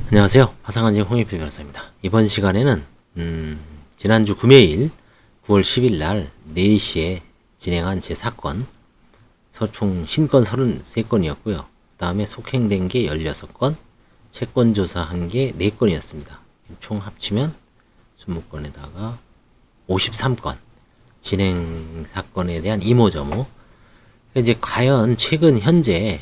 안녕하세요. 화상환증 홍익표 변호사입니다. 이번 시간에는 지난주 금요일 9월 10일 날 4시에 진행한 제 사건 총 신건 33건이었고요. 그 다음에 속행된 게 16건, 채권 조사한 게 4건이었습니다. 총 합치면 20건에다가 53건 진행 사건에 대한 이모저모. 이제 과연 최근 현재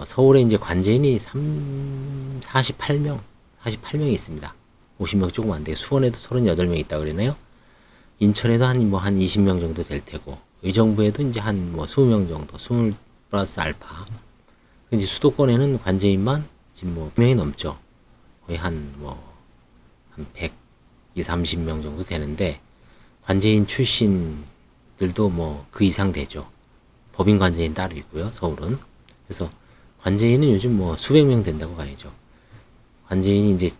서울에 이제 관제인이 48명이 있습니다. 50명 조금 안 돼요. 수원에도 38명 있다 그러네요. 인천에도 한 20명 정도 될 테고, 의정부에도 이제 한 20명 정도, 20 플러스 알파. 이제 수도권에는 관제인만 지금 100명이 넘죠. 거의 한 120, 30명 정도 되는데, 관제인 출신들도 그 이상 되죠. 법인 관제인 따로 있고요, 서울은. 그래서 관제인은 요즘 수백 명 된다고 봐야죠. 관제인이 이제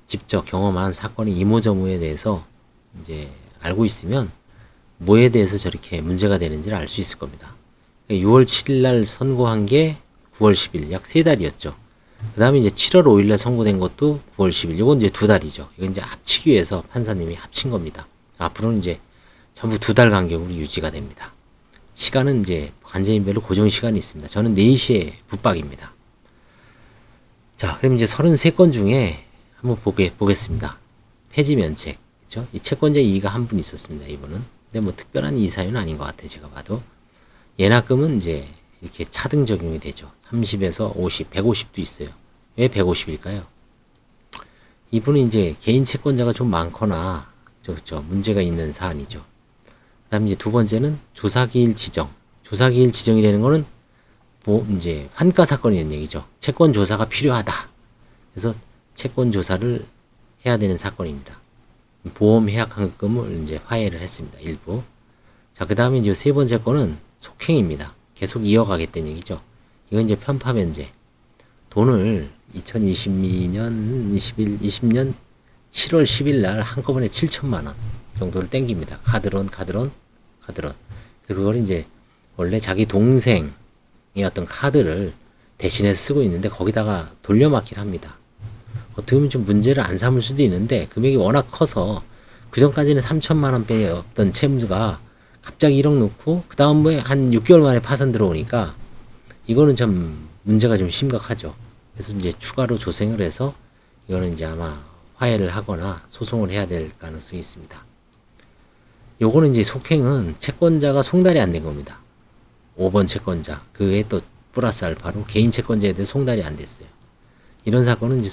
직접 경험한 사건의 이모저모에 대해서 이제 알고 있으면 뭐에 대해서 저렇게 문제가 되는지를 알 수 있을 겁니다. 6월 7일 날 선고한 게 9월 10일, 약 3달이었죠. 그 다음에 이제 7월 5일 날 선고된 것도 9월 10일. 이건 이제 2달이죠. 이건 이제 합치기 위해서 판사님이 합친 겁니다. 앞으로는 이제 전부 2달 간격으로 유지가 됩니다. 시간은 이제 관제인별로 고정 시간이 있습니다. 저는 4시에 붙박입니다. 자, 그럼 이제 33건 중에 한번 보겠습니다. 폐지 면책. 그죠? 이 채권자 이의가 한 분 있었습니다, 이분은. 근데 특별한 이의 사유는 아닌 것 같아요, 제가 봐도. 예납금은 이제 이렇게 차등 적용이 되죠. 30에서 50, 150도 있어요. 왜 150일까요? 이분은 이제 개인 채권자가 좀 많거나, 문제가 있는 사안이죠. 그 다음에 이제 두 번째는 조사기일 지정. 조사기일 지정이라는 거는 이제 환가 사건이라는 얘기죠. 채권 조사가 필요하다. 그래서 채권 조사를 해야 되는 사건입니다. 보험 해약 환급금을 이제 화해를 했습니다. 일부. 자, 그 다음에 이제 세 번째 거는 속행입니다. 계속 이어가겠다는 얘기죠. 이건 이제 편파 면제. 돈을 2020년 7월 10일 날 한꺼번에 7천만 원 정도를 땡깁니다. 카드론. 그래서 그걸 이제 원래 자기 동생의 어떤 카드를 대신해서 쓰고 있는데 거기다가 돌려막기를 합니다. 어떻게 보면 좀 문제를 안 삼을 수도 있는데 금액이 워낙 커서 그 전까지는 3천만 원밖에 없던 채무가 갑자기 1억 넣고 그 다음에 한 6개월 만에 파산 들어오니까 이거는 좀 문제가 좀 심각하죠. 그래서 이제 추가로 조생을 해서 이거는 이제 아마 화해를 하거나 소송을 해야 될 가능성이 있습니다. 요거는 이제 속행은 채권자가 송달이 안 된 겁니다. 5번 채권자. 그에 또 플러스 알파로 개인 채권자에 대해 송달이 안 됐어요. 이런 사건은 이제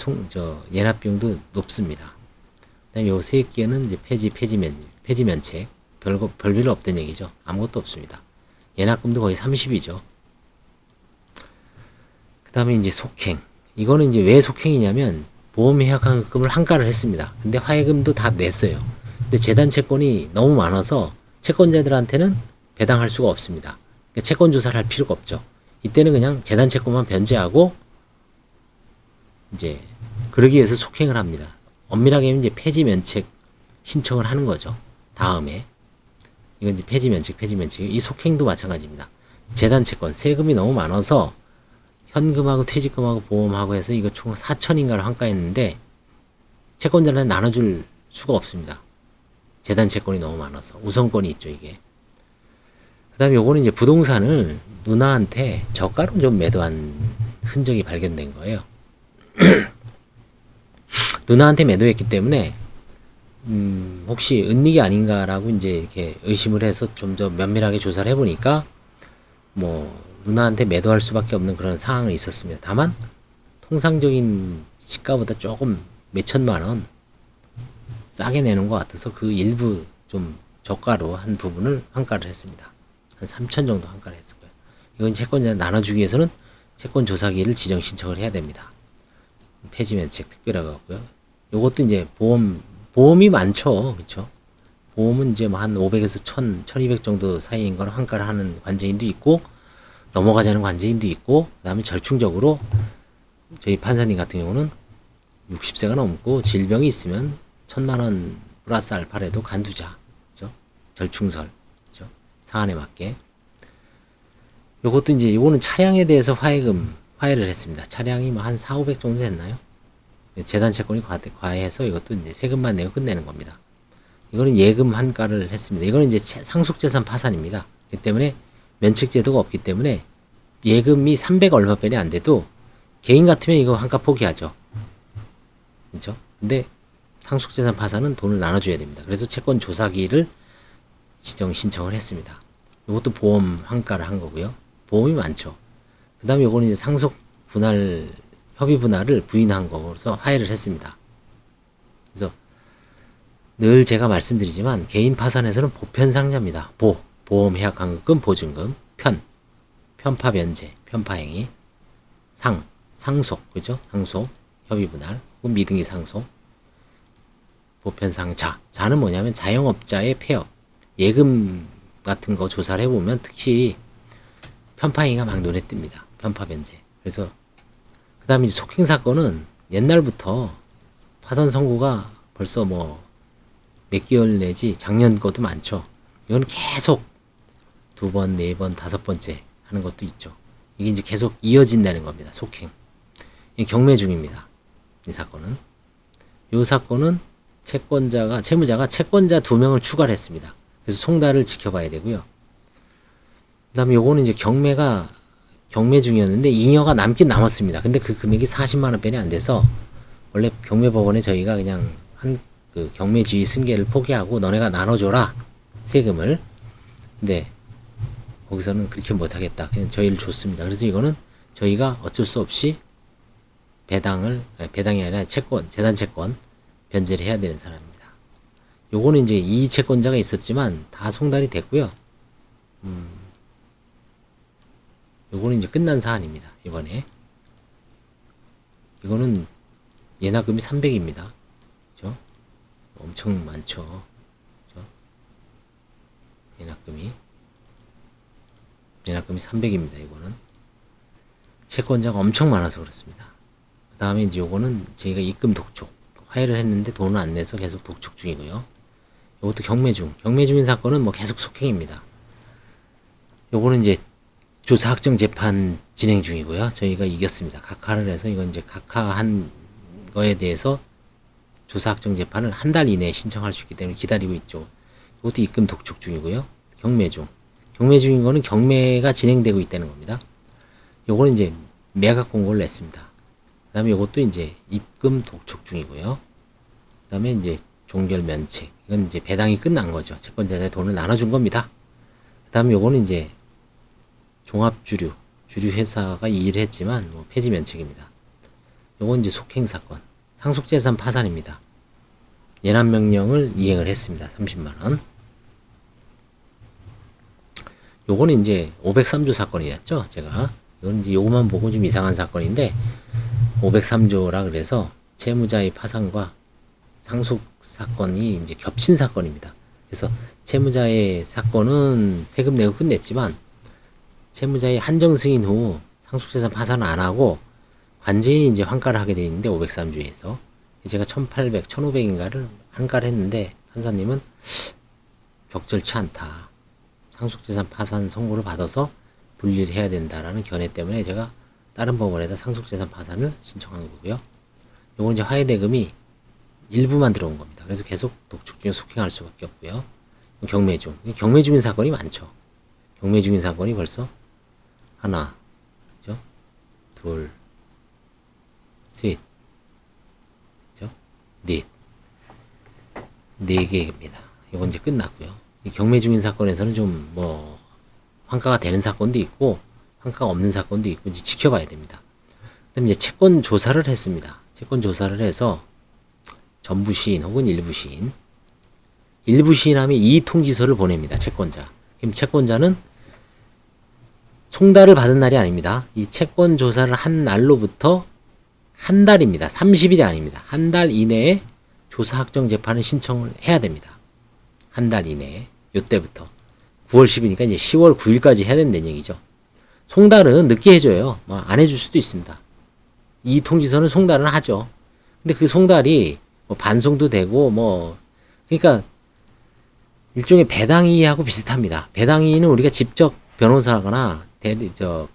예납 비용도 높습니다. 그다음에 요 세 개는 이제 폐지 면책. 별별 없던 얘기죠. 아무것도 없습니다. 예납금도 거의 30이죠. 그 다음에 이제 속행. 이거는 이제 왜 속행이냐면 보험 해약 환급금을 한가를 했습니다. 근데 화해금도 다 냈어요. 근데 재단 채권이 너무 많아서 채권자들한테는 배당할 수가 없습니다. 그러니까 채권 조사를 할 필요가 없죠. 이때는 그냥 재단 채권만 변제하고 이제 그러기 위해서 속행을 합니다. 엄밀하게 하면 이제 폐지 면책 신청을 하는 거죠. 다음에 이건 이제 폐지 면책. 이 속행도 마찬가지입니다. 재단 채권 세금이 너무 많아서 현금하고 퇴직금하고 보험하고 해서 이거 총 4천인가를 환가했는데 채권자한테 나눠줄 수가 없습니다. 재단 채권이 너무 많아서 우선권이 있죠, 이게. 그 다음에 요거는 이제 부동산을 누나한테 저가로 좀 매도한 흔적이 발견된 거예요. 누나한테 매도했기 때문에 혹시 은닉이 아닌가라고 이제 이렇게 의심을 해서 좀 더 면밀하게 조사를 해보니까 누나한테 매도할 수밖에 없는 그런 상황은 있었습니다. 다만 통상적인 시가보다 조금 몇천만 원 싸게 내는 것 같아서 그 일부 좀 저가로 한 부분을 환가를 했습니다. 한 3천 정도 환가를 했을 거예요. 이건 채권자 나눠주기 위해서는 채권 조사기를 지정 신청을 해야 됩니다. 폐지 면책 특별하고 같고요. 요것도 이제 보험이 많죠. 그렇죠? 보험은 이제 한 500에서 1000, 1200 정도 사이인 걸 환가를 하는 관제인도 있고 넘어가자는 관제인도 있고 그다음에 절충적으로 저희 판사님 같은 경우는 60세가 넘고 질병이 있으면 1000만 원 플러스 알파라도 간두자. 그렇죠? 절충설. 그렇죠? 사안에 맞게. 요것도 이제 요거는 차량에 대해서 화해를 했습니다. 차량이 한 4, 500 정도 됐나요? 재단 채권이 과해서 이것도 이제 세금만 내고 끝내는 겁니다. 이거는 예금 환가를 했습니다. 이거는 이제 상속재산 파산입니다. 그렇기 때문에 면책제도가 없기 때문에 예금이 300 얼마 빼이 안 돼도 개인 같으면 이거 환가 포기하죠. 그렇죠? 근데 상속재산 파산은 돈을 나눠줘야 됩니다. 그래서 채권 조사기를 신청을 했습니다. 이것도 보험 환가를 한 거고요. 보험이 많죠. 그 다음에 이거는 이제 상속 분할, 협의 분할을 부인한 거라서 화해를 했습니다. 그래서 늘 제가 말씀드리지만 개인 파산에서는 보편상자입니다. 보험 해약 환급금, 보증금, 편파 변제, 편파 행위, 상속, 그죠? 상속, 협의 분할, 혹은 미등기 상속, 보편상자. 자는 뭐냐면 자영업자의 폐업, 예금 같은 거 조사를 해보면 특히 편파 행위가 막 눈에 띕니다. 편파 변제. 그래서 그 다음에 속행 사건은 옛날부터 파산 선고가 벌써 뭐 몇 개월 내지 작년 것도 많죠. 이건 계속 2번, 4번, 5번째 하는 것도 있죠. 이게 이제 계속 이어진다는 겁니다. 속행. 이게 경매 중입니다. 이 사건은. 이 사건은 채무자가 채권자 2명을 추가를 했습니다. 그래서 송달을 지켜봐야 되고요. 그 다음에 요거는 이제 경매 중이었는데 잉여가 남긴 남았습니다. 근데 그 금액이 40만원 빼이 안 돼서 원래 경매법원에 저희가 그냥 그 경매지휘 승계를 포기하고 너네가 나눠줘라 세금을. 근데 거기서는 그렇게 못하겠다. 그냥 저희를 줬습니다. 그래서 이거는 저희가 어쩔 수 없이 배당이 아니라 재단 채권 변제를 해야 되는 사람입니다. 요거는 이제 이 채권자가 있었지만 다 송달이 됐고요. 요거는 이제 끝난 사안입니다. 이번에 이거는 예납금이 300입니다. 그죠? 엄청 많죠. 그죠? 예납금이 300입니다. 이거는 채권자가 엄청 많아서 그렇습니다. 그 다음에 이제 요거는 저희가 입금 독촉 화해를 했는데 돈을 안 내서 계속 독촉 중이고요. 요것도 경매 중인 사건은 뭐 계속 속행입니다. 요거는 이제 조사 확정 재판 진행 중이고요. 저희가 이겼습니다. 각하를 해서 이건 이제 각하한 거에 대해서 조사 확정 재판을 한 달 이내에 신청할 수 있기 때문에 기다리고 있죠. 이것도 입금 독촉 중이고요. 경매 중인 거는 경매가 진행되고 있다는 겁니다. 요거는 이제 매각 공고를 냈습니다. 그 다음에 요것도 이제 입금 독촉 중이고요. 그 다음에 이제 종결 면책. 이건 이제 배당이 끝난 거죠. 채권자의 돈을 나눠준 겁니다. 그 다음에 요거는 이제 종합주류 회사가 이 일을 했지만 뭐 폐지 면책입니다. 요건 이제 속행 사건, 상속재산 파산입니다. 예납 명령을 이행을 했습니다. 30만원. 요거는 이제 503조 사건이었죠. 제가 이건 이제 요거만 보고 좀 이상한 사건인데 503조라 그래서 채무자의 파산과 상속 사건이 이제 겹친 사건입니다. 그래서 채무자의 사건은 세금 내고 끝냈지만 채무자의 한정 승인 후 상속재산 파산을 안 하고 관제인이 이제 환가를 하게 되어 있는데 503조에서 제가 1,800, 1,500인가를 환가를 했는데 판사님은 적절치 않다. 상속재산 파산 선고를 받아서 분리를 해야 된다라는 견해 때문에 제가 다른 법원에다 상속재산 파산을 신청한 거고요. 요건 이제 화해대금이 일부만 들어온 겁니다. 그래서 계속 독촉 중에 속행할 수밖에 없고요. 경매 중인 사건이 많죠. 경매 중인 사건이 벌써 하나, 그죠? 둘, 셋, 그죠? 넷, 4개입니다. 이건 이제 끝났고요. 이 경매 중인 사건에서는 좀 뭐 환가가 되는 사건도 있고 환가가 없는 사건도 있고 이제 지켜봐야 됩니다. 그다음에 이제 채권 조사를 했습니다. 채권 조사를 해서 전부 시인 혹은 일부 시인하면 이의 통지서를 보냅니다. 채권자. 그럼 채권자는 송달을 받은 날이 아닙니다. 이 채권 조사를 한 날로부터 한 달입니다. 30일이 아닙니다. 한 달 이내에 조사 확정 재판을 신청을 해야 됩니다. 한 달 이내에. 요때부터 9월 10일이니까 이제 10월 9일까지 해야 된다는 얘기죠. 송달은 늦게 해줘요. 뭐 안 해줄 수도 있습니다. 이 통지서는 송달은 하죠. 근데 그 송달이 뭐 반송도 되고 뭐 그러니까 일종의 배당이하고 비슷합니다. 배당이는 우리가 직접 변호사거나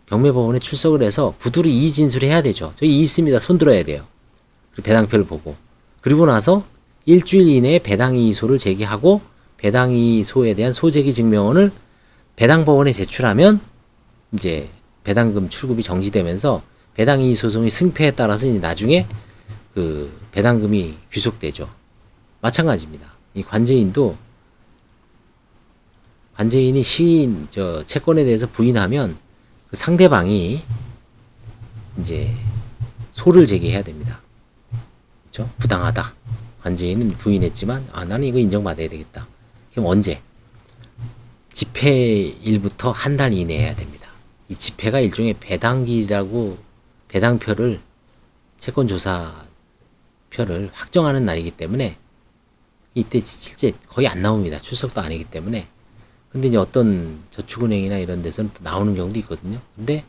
경매법원에 출석을 해서 구두로 이의 진술을 해야 되죠. 저희 이의 있습니다. 손들어야 돼요. 그 배당표를 보고. 그리고 나서 일주일 이내에 배당이의소를 제기하고 배당이의소에 대한 소재기 증명원을 배당법원에 제출하면 이제 배당금 출급이 정지되면서 배당이의 소송의 승패에 따라서 이제 나중에 그 배당금이 귀속되죠. 마찬가지입니다. 이 관제인도 관제인이 시인 채권에 대해서 부인하면 그 상대방이 이제 소를 제기해야 됩니다. 그렇죠? 부당하다. 관제인은 부인했지만 나는 이거 인정받아야 되겠다. 그럼 언제? 집회일부터 한 달 이내에 해야 됩니다. 이 집회가 일종의 배당기라고 배당표를 채권조사표를 확정하는 날이기 때문에 이때 실제 거의 안 나옵니다. 출석도 아니기 때문에. 근데 이제 어떤 저축은행이나 이런 데서는 또 나오는 경우도 있거든요. 근데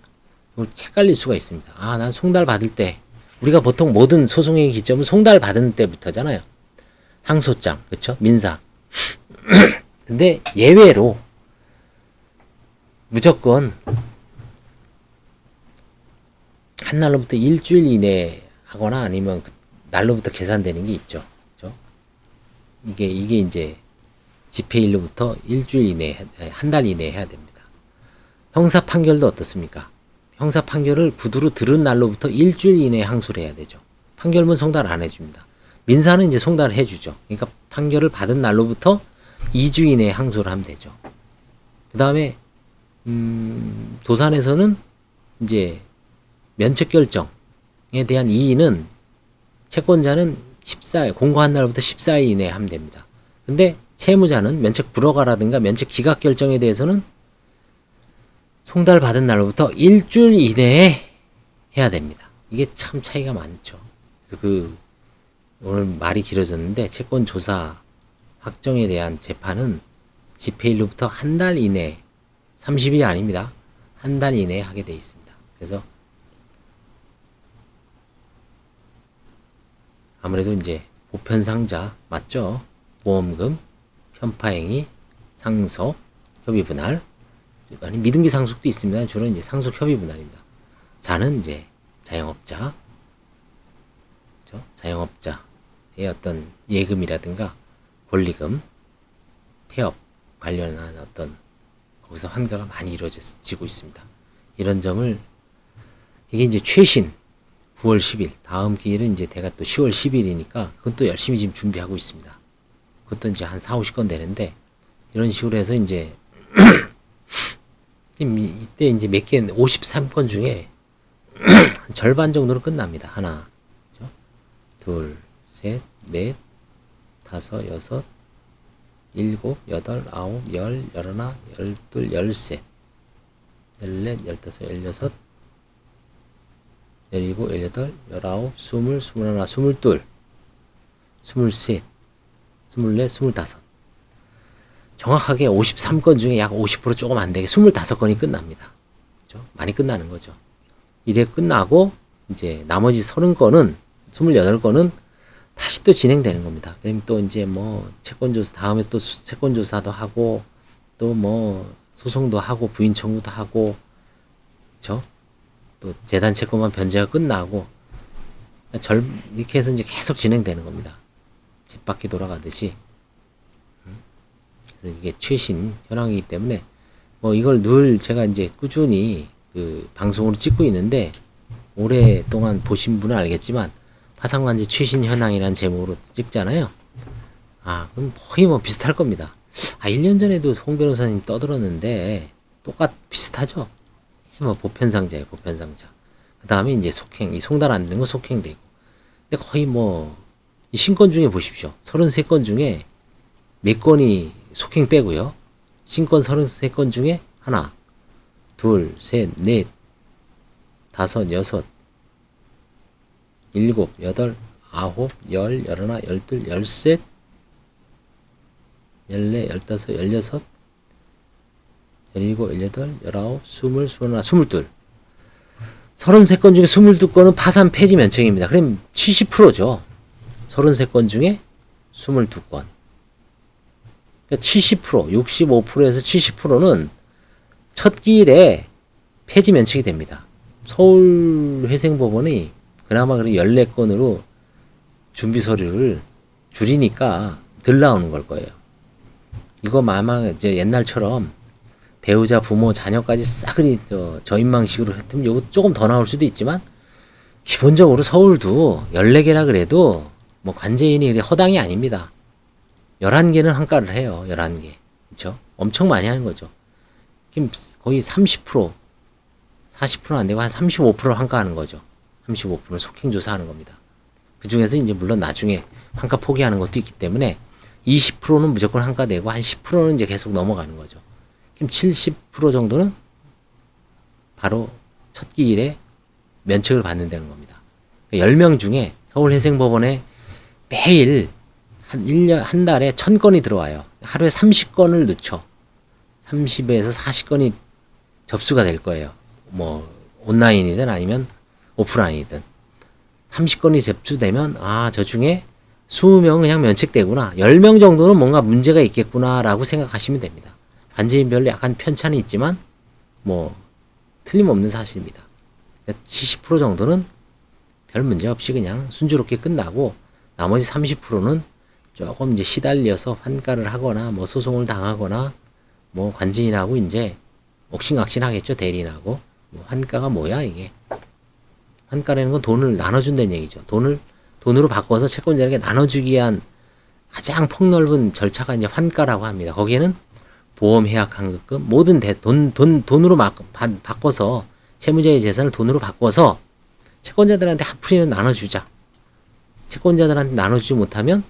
헷갈릴 수가 있습니다. 난 송달 받을 때 우리가 보통 모든 소송의 기점은 송달 받은 때부터잖아요. 항소장, 그렇죠? 민사. 근데 예외로 무조건 한 날로부터 일주일 이내에 하거나 아니면 그 날로부터 계산되는 게 있죠. 그렇죠? 이게 이제 집회일로부터 일주일 이내에, 한 달 이내에 해야 됩니다. 형사 판결도 어떻습니까? 형사 판결을 구두로 들은 날로부터 일주일 이내에 항소를 해야 되죠. 판결문 송달 안 해줍니다. 민사는 이제 송달을 해주죠. 그러니까 판결을 받은 날로부터 2주 이내에 항소를 하면 되죠. 그 다음에 도산에서는 이제 면책 결정에 대한 이의는 채권자는 14일, 공고한 날부터 14일 이내에 하면 됩니다. 근데 채무자는 면책 불허가라든가 면책 기각 결정에 대해서는 송달 받은 날로부터 일주일 이내에 해야 됩니다. 이게 참 차이가 많죠. 그래서 오늘 말이 길어졌는데 채권 조사 확정에 대한 재판은 집회일로부터 한 달 이내, 30일이 아닙니다. 한 달 이내에 하게 되어 있습니다. 그래서 아무래도 이제 보편상자 맞죠? 보험금, 편파행위, 상속, 협의분할, 아니 미등기 상속도 있습니다. 주로 이제 상속 협의분할입니다. 자는 이제 자영업자, 그렇죠? 자영업자의 어떤 예금이라든가 권리금, 폐업 관련한 어떤 거기서 환가가 많이 이루어지고 있습니다. 이런 점을 이게 이제 최신 9월 10일 다음 기일은 이제 제가 또 10월 10일이니까 그건 또 열심히 지금 준비하고 있습니다. 그것도 이제 한 4, 50건 되는데 이런 식으로 해서 이제 이때 이제 몇 개 53건 중에 절반 정도로 끝납니다. 하나, 그렇죠? 둘, 셋, 넷, 다섯, 여섯, 일곱, 여덟, 아홉, 열, 열하나, 열둘, 열셋, 열넷, 열다섯, 열여섯, 열일곱, 열여덟, 열아홉, 스물, 스물하나, 스물둘, 스물셋, 스물넷, 스물다섯. 정확하게 53건 중에 약 50% 조금 안 되게 25건이 끝납니다. 그렇죠? 많이 끝나는 거죠. 이래 끝나고 이제 나머지 30건은 28건은 다시 또 진행되는 겁니다. 그럼 또 이제 뭐 채권조사 다음에 또 채권조사도 하고 또 뭐 소송도 하고 부인 청구도 하고 그렇죠? 또 재단 채권만 변제가 끝나고 이렇게 해서 이제 계속 진행되는 겁니다. 쳇바퀴 돌아가듯이. 그래서 이게 최신 현황이기 때문에 뭐 이걸 늘 제가 이제 꾸준히 그 방송으로 찍고 있는데 오랫동안 보신 분은 알겠지만 파산관제 최신 현황이라는 제목으로 찍잖아요. 그럼 거의 뭐 비슷할 겁니다. 1년 전에도 홍 변호사님 떠들었는데 비슷하죠. 뭐 보편상자예요, 보편상자. 그 다음에 이제 속행, 이 송달 안 되는 거 속행되고. 근데 거의 뭐 이 신건 중에 보십시오. 33건 중에 몇 건이 속행 빼고요. 신건 33건 중에 하나, 둘, 셋, 넷, 다섯, 여섯, 일곱, 여덟, 아홉, 열, 열하나, 열둘, 열셋, 열네, 열다섯, 열여섯, 열일곱, 열여덟, 열아홉, 스물, 스물하나, 스물둘. 33건 중에 22건은 파산 폐지 면책입니다. 그럼 70%죠. 33건 중에 22건. 그러니까 70%, 65%에서 70%는 첫 기일에 폐지 면책이 됩니다. 서울회생법원이 그나마 14건으로 준비 서류를 줄이니까 덜 나오는 걸 거예요. 이거 아마 이제 옛날처럼 배우자, 부모, 자녀까지 싸그리 저인망식으로 했으면 요거 조금 더 나올 수도 있지만 기본적으로 서울도 14개라 그래도 뭐 관제인이 허당이 아닙니다. 11개는 환가를 해요. 11개. 그쵸? 엄청 많이 하는 거죠. 거의 30%, 40%는 안 되고 한 35% 환가하는 거죠. 35% 속행조사 하는 겁니다. 그 중에서 이제 물론 나중에 환가 포기하는 것도 있기 때문에 20%는 무조건 환가되고 한 10%는 이제 계속 넘어가는 거죠. 그럼 70% 정도는 바로 첫 기일에 면책을 받는다는 겁니다. 10명 중에 서울회생법원에 매일 한 달에 1000건이 들어와요. 하루에 30건을 넣죠. 30에서 40건이 접수가 될 거예요. 뭐 온라인이든 아니면 오프라인이든 30건이 접수되면 저 중에 20명은 그냥 면책되구나. 10명 정도는 뭔가 문제가 있겠구나라고 생각하시면 됩니다. 관제인별로 약간 편차는 있지만 뭐 틀림없는 사실입니다. 70% 정도는 별 문제 없이 그냥 순조롭게 끝나고 나머지 30%는 조금 이제 시달려서 환가를 하거나 뭐 소송을 당하거나 뭐 관제인하고 이제 옥신각신 하겠죠. 대리인하고. 뭐 환가가 뭐야 이게. 환가라는 건 돈을 나눠준다는 얘기죠. 돈으로 바꿔서 채권자에게 나눠주기 위한 가장 폭넓은 절차가 이제 환가라고 합니다. 거기에는 보험, 해약, 환급금 모든 돈으로 바꿔서 채무자의 재산을 돈으로 바꿔서 채권자들한테 한풀이는 나눠주자. 채권자들한테 나눠주지 못하면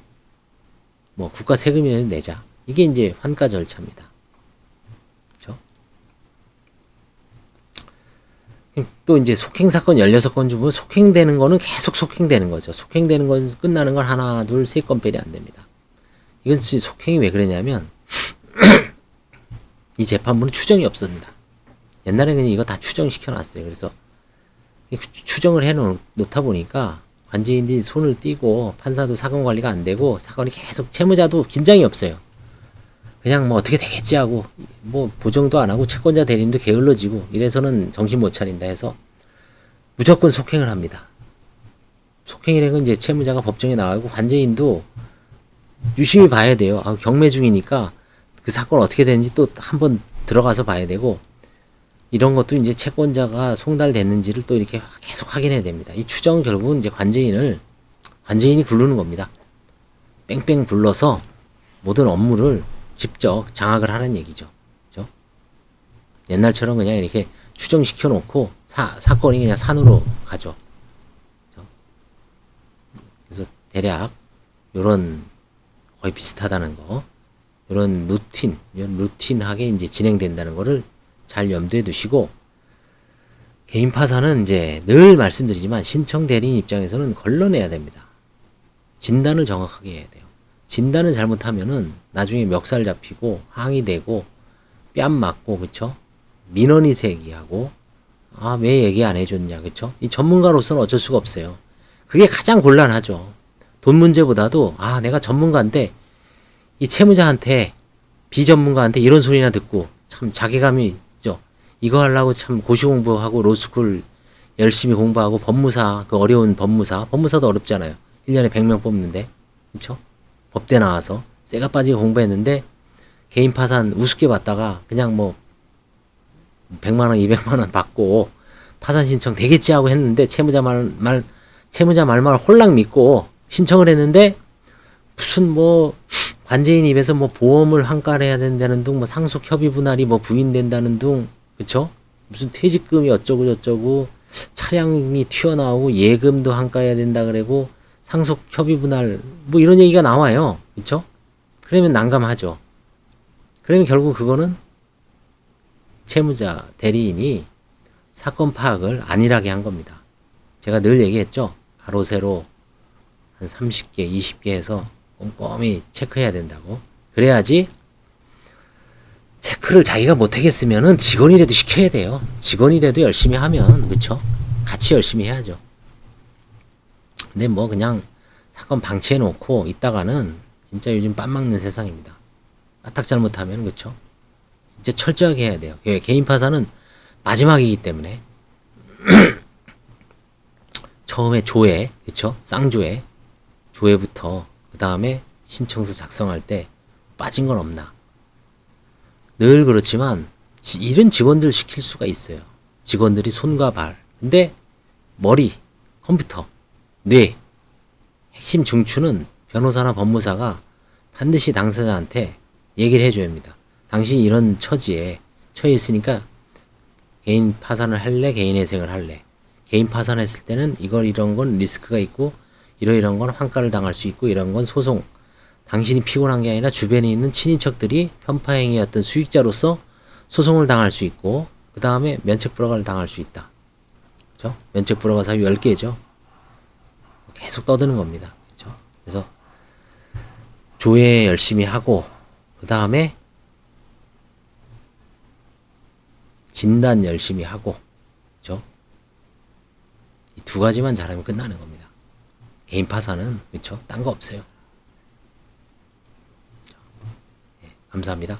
뭐 국가 세금이라도 내자. 이게 이제 환가 절차입니다. 그렇죠? 또 이제 속행 사건 16건 중에 속행되는 거는 계속 속행되는 거죠. 속행되는 건 끝나는 건 하나, 둘, 세 건밖에 안 됩니다. 이건 속행이 왜 그러냐면 이 재판부는 추정이 없습니다. 옛날에는 이거 다 추정시켜 놨어요. 그래서 추정을 해 놓다 보니까 관제인들이 손을 떼고 판사도 사건 관리가 안 되고 사건이 계속 채무자도 긴장이 없어요. 그냥 뭐 어떻게 되겠지 하고 뭐 보정도 안 하고 채권자 대리인도 게을러지고 이래서는 정신 못 차린다 해서 무조건 속행을 합니다. 속행이라는 건 이제 채무자가 법정에 나가고 관제인도 유심히 봐야 돼요. 경매 중이니까 그 사건 어떻게 되는지 또 한번 들어가서 봐야 되고 이런 것도 이제 채권자가 송달됐는지를 또 이렇게 계속 확인해야 됩니다. 이 추정은 결국은 이제 관제인이 부르는 겁니다. 뺑뺑 불러서 모든 업무를 직접 장악을 하는 얘기죠. 그죠? 옛날처럼 그냥 이렇게 추정시켜 놓고 사건이 그냥 산으로 가죠. 그죠? 그래서 대략 요런 거의 비슷하다는 거, 요런 루틴하게 이제 진행된다는 거를 잘 염두에 두시고, 개인 파산은 이제 늘 말씀드리지만 신청 대리인 입장에서는 걸러내야 됩니다. 진단을 정확하게 해야 돼요. 진단을 잘못하면은 나중에 멱살 잡히고 항의되고 뺨 맞고 그쵸? 민원이 제기하고 왜 얘기 안 해줬냐 그쵸? 이 전문가로서는 어쩔 수가 없어요. 그게 가장 곤란하죠. 돈 문제보다도 내가 전문가인데 이 채무자한테 비전문가한테 이런 소리나 듣고 참 자괴감이 있죠. 이거 하려고 참 고시 공부하고 로스쿨 열심히 공부하고 법무사 그 어려운 법무사도 어렵잖아요. 1년에 100명 뽑는데 그쵸? 법대 나와서 쇠가 빠지게 공부했는데 개인 파산 우습게 받다가 그냥 뭐 100만원 200만원 받고 파산 신청 되겠지 하고 했는데 채무자 말만 홀랑 믿고 신청을 했는데 무슨 뭐 관제인 입에서 뭐 보험을 환가를 해야 된다는 둥 뭐 상속 협의 분할이 뭐 부인된다는 둥 그쵸? 무슨 퇴직금이 어쩌고 저쩌고 차량이 튀어나오고 예금도 환가해야 된다 그러고 상속 협의 분할 뭐 이런 얘기가 나와요. 그쵸? 그러면 난감하죠. 그러면 결국 그거는 채무자 대리인이 사건 파악을 안일하게 한 겁니다. 제가 늘 얘기했죠. 가로 세로 한 30개 20개 해서 꼼꼼히 체크해야 된다고. 그래야지 체크를 자기가 못하겠으면은 직원이라도 시켜야 돼요. 직원이라도 열심히 하면 그쵸? 같이 열심히 해야죠. 근데 뭐 그냥 사건 방치해 놓고 있다가는 진짜 요즘 빤 막는 세상입니다. 까딱 잘못하면 그쵸? 진짜 철저하게 해야 돼요. 개인 파산은 마지막이기 때문에 처음에 조회 그쵸? 쌍조회 조회부터 그 다음에 신청서 작성할 때 빠진 건 없나. 늘 그렇지만 이런 직원들 시킬 수가 있어요. 직원들이 손과 발. 근데 머리, 컴퓨터, 뇌, 핵심 중추는 변호사나 법무사가 반드시 당사자한테 얘기를 해줘야 합니다. 당신이 이런 처지에 처해 있으니까 개인 파산을 할래? 개인 회생을 할래? 개인 파산했을 때는 이런 건 리스크가 있고 이런 건 환가를 당할 수 있고 이런 건 소송. 당신이 피곤한 게 아니라 주변에 있는 친인척들이 편파행위의 어떤 수익자로서 소송을 당할 수 있고 그 다음에 면책불허가를 당할 수 있다. 그렇죠? 면책불허가 사유 10개죠. 계속 떠드는 겁니다. 그렇죠? 그래서 조회 열심히 하고 그 다음에 진단 열심히 하고 그렇죠? 이 두 가지만 잘하면 끝나는 겁니다. 개인 파산은 그렇죠? 딴 거 없어요. 네, 감사합니다.